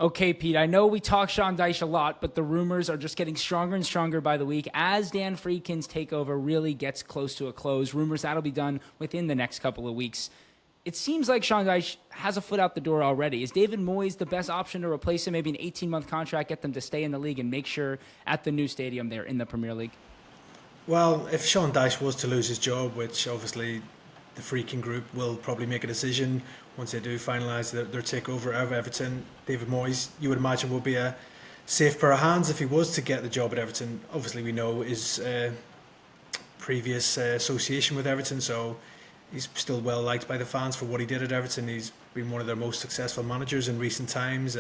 Okay, Pete, I know we talk Sean Dyche a lot, but the rumors are just getting stronger and stronger by the week as Dan Friedkin's takeover really gets close to a close. Rumors that'll be done within the next couple of weeks. It seems like Sean Dyche has a foot out the door already. Is David Moyes the best option to replace him? Maybe an 18-month contract, get them to stay in the league and make sure at the new stadium they're in the Premier League? Well, if Sean Dyche was to lose his job, which obviously the Freaking Group will probably make a decision once they do finalise their takeover of Everton, David Moyes, you would imagine, will be a safe pair of hands if he was to get the job at Everton. Obviously, we know his previous association with Everton, so he's still well liked by the fans for what he did at Everton. He's been one of their most successful managers in recent times,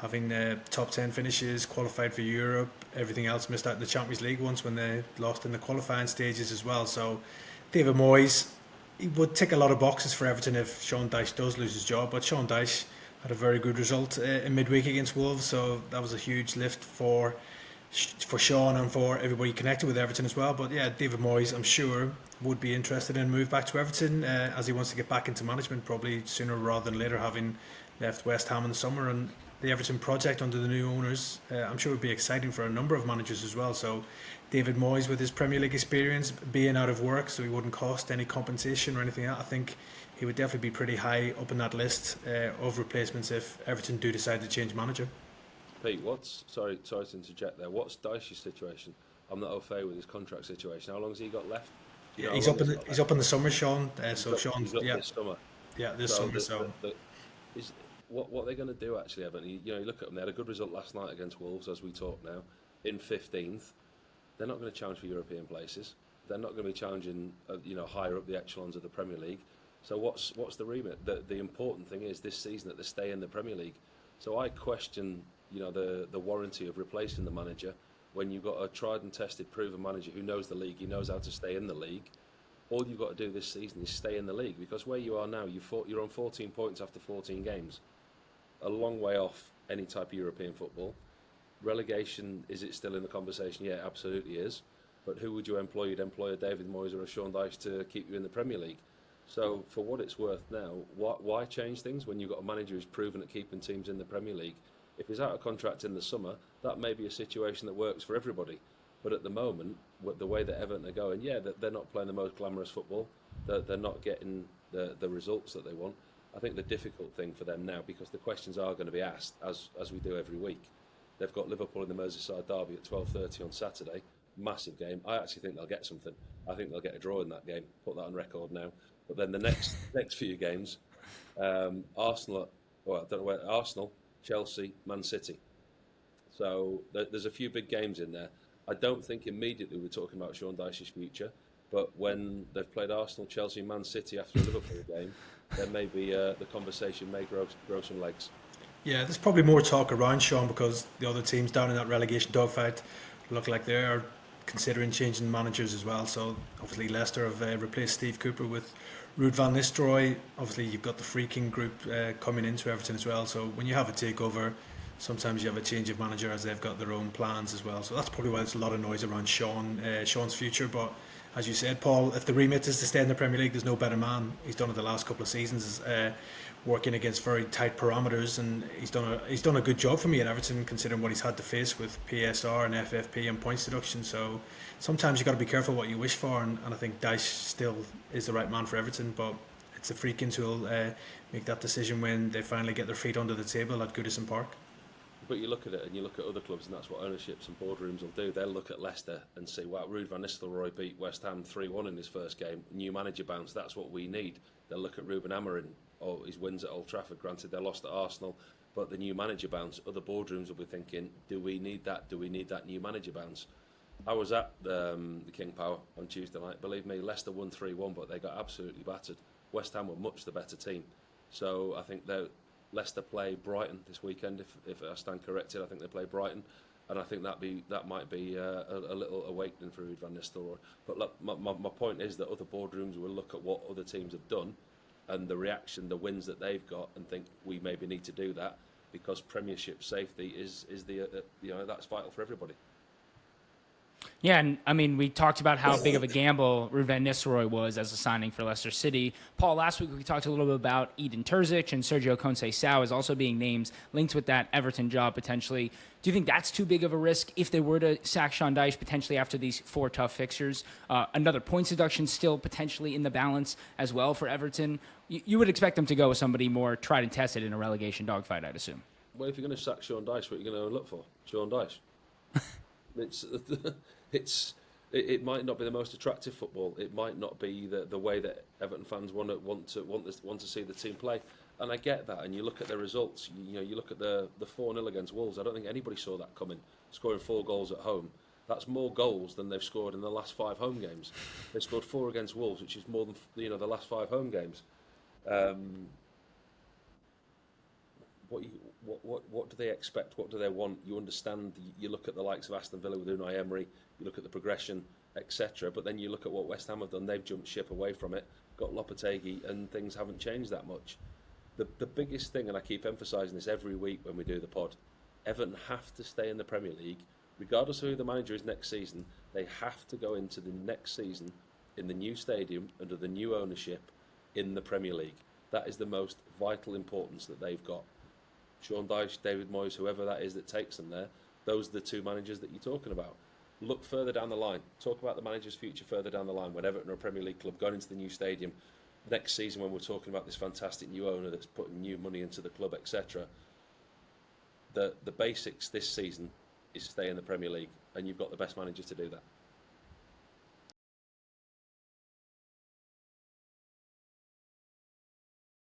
having top 10 finishes, qualified for Europe, everything else, missed out in the Champions League once when they lost in the qualifying stages as well. So David Moyes, he would tick a lot of boxes for Everton if Sean Dyche does lose his job, but Sean Dyche had a very good result in midweek against Wolves, so that was a huge lift for Sean and for everybody connected with Everton as well. But yeah, David Moyes, I'm sure, would be interested in a move back to Everton as he wants to get back into management, probably sooner rather than later, having left West Ham in the summer. And the Everton project under the new owners, I'm sure would be exciting for a number of managers as well. So David Moyes, with his Premier League experience, being out of work, so he wouldn't cost any compensation or anything else, I think he would definitely be pretty high up in that list of replacements if Everton do decide to change manager. Pete, sorry to interject there. What's Dyche's situation? I'm not au fait with his contract situation. How long has he got left? Yeah, he's up in the summer, Sean. He's got yeah, this summer. yeah, this summer. Is what they're going to do actually, Everton? You look at them. They had a good result last night against Wolves, as we talk now, in 15th. They're not going to challenge for European places. They're not going to be challenging, higher up the echelons of the Premier League. So what's the remit? The important thing is this season that they stay in the Premier League. So I question, the warranty of replacing the manager when you've got a tried and tested, proven manager who knows the league. He knows how to stay in the league. All you've got to do this season is stay in the league, because where you are now, you're on 14 points after 14 games. A long way off any type of European football. Relegation, is it still in the conversation? Yeah, it absolutely is. But who would you employ? You'd employ a David Moyes or a Sean Dyche to keep you in the Premier League. So for what it's worth now, why change things when you've got a manager who's proven at keeping teams in the Premier League? If he's out of contract in the summer, that may be a situation that works for everybody. But at the moment, the way that Everton are going, yeah, they're not playing the most glamorous football. They're not getting the results that they want. I think the difficult thing for them now, because the questions are going to be asked, as we do every week, they've got Liverpool in the Merseyside derby at 12:30 on Saturday. Massive game. I actually think they'll get something. I think they'll get a draw in that game. Put that on record now. But then the next few games, Arsenal, Chelsea, Man City. So there's a few big games in there. I don't think immediately we're talking about Sean Dyche's future, but when they've played Arsenal, Chelsea, Man City after a Liverpool game, then maybe the conversation may grow some legs. Yeah, there's probably more talk around Sean because the other teams down in that relegation dogfight look like they're considering changing managers as well. So obviously Leicester have replaced Steve Cooper with Ruud van Nistelrooy. Obviously you've got the Freaking Group coming into Everton as well. So when you have a takeover, sometimes you have a change of manager as they've got their own plans as well. So that's probably why there's a lot of noise around Sean's future. But as you said, Paul, if the remit is to stay in the Premier League, there's no better man. He's done it the last couple of seasons, working against very tight parameters, and he's done a good job for me at Everton, considering what he's had to face with PSR and FFP and points deduction. So sometimes you got to be careful what you wish for, and I think Dyche still is the right man for Everton. But it's the Freakins who will make that decision when they finally get their feet under the table at Goodison Park. But you look at it and you look at other clubs, and that's what ownerships and boardrooms will do. They'll look at Leicester and say, wow, Ruud van Nistelrooy beat West Ham 3-1 in his first game. New manager bounce, that's what we need. They'll look at Ruben Amorim, or his wins at Old Trafford. Granted, they lost at Arsenal, but the new manager bounce, other boardrooms will be thinking, do we need that? Do we need that new manager bounce? I was at the King Power on Tuesday night. Believe me, Leicester won 3-1, but they got absolutely battered. West Ham were much the better team. So I think Leicester play Brighton this weekend, if I stand corrected. I think they play Brighton, and I think that might be a little awakening for Ruud van Nistelrooy. But look, my point is that other boardrooms will look at what other teams have done and the reaction, the wins that they've got, and think we maybe need to do that, because Premiership safety is the that's vital for everybody. Yeah, and I mean, we talked about how big of a gamble Ruud van Nistelrooy was as a signing for Leicester City. Paul, last week we talked a little bit about Eden Terzic and Sergio Conceição as also being names linked with that Everton job potentially. Do you think that's too big of a risk if they were to sack Sean Dyche potentially after these 4 tough fixtures? Another points deduction still potentially in the balance as well for Everton. You would expect them to go with somebody more tried and tested in a relegation dogfight, I'd assume. Well, if you're going to sack Sean Dyche, what are you going to look for? Sean Dyche. It's it might not be the most attractive football. It might not be the way that Everton fans want to see the team play. And I get that. And you look at the results. You look at the 4-0 against Wolves. I don't think anybody saw that coming. Scoring 4 goals at home. That's more goals than they've scored in the last 5 home games. They scored 4 against Wolves, which is more than the last 5 home games. What do they expect? What do they want? You understand. You look at the likes of Aston Villa with Unai Emery. You look at the progression, etc. But then you look at what West Ham have done. They've jumped ship away from it, got Lopetegui, and things haven't changed that much. The biggest thing, and I keep emphasising this every week when we do the pod, Everton have to stay in the Premier League, regardless of who the manager is next season. They have to go into the next season in the new stadium under the new ownership in the Premier League. That is the most vital importance that they've got. Sean Dyche, David Moyes, whoever that is that takes them there, those are the 2 managers that you're talking about. Look further down the line. Talk about the manager's future further down the line. When Everton are a Premier League club going into the new stadium next season, when we're talking about this fantastic new owner that's putting new money into the club, etc. The basics this season is stay in the Premier League, and you've got the best manager to do that.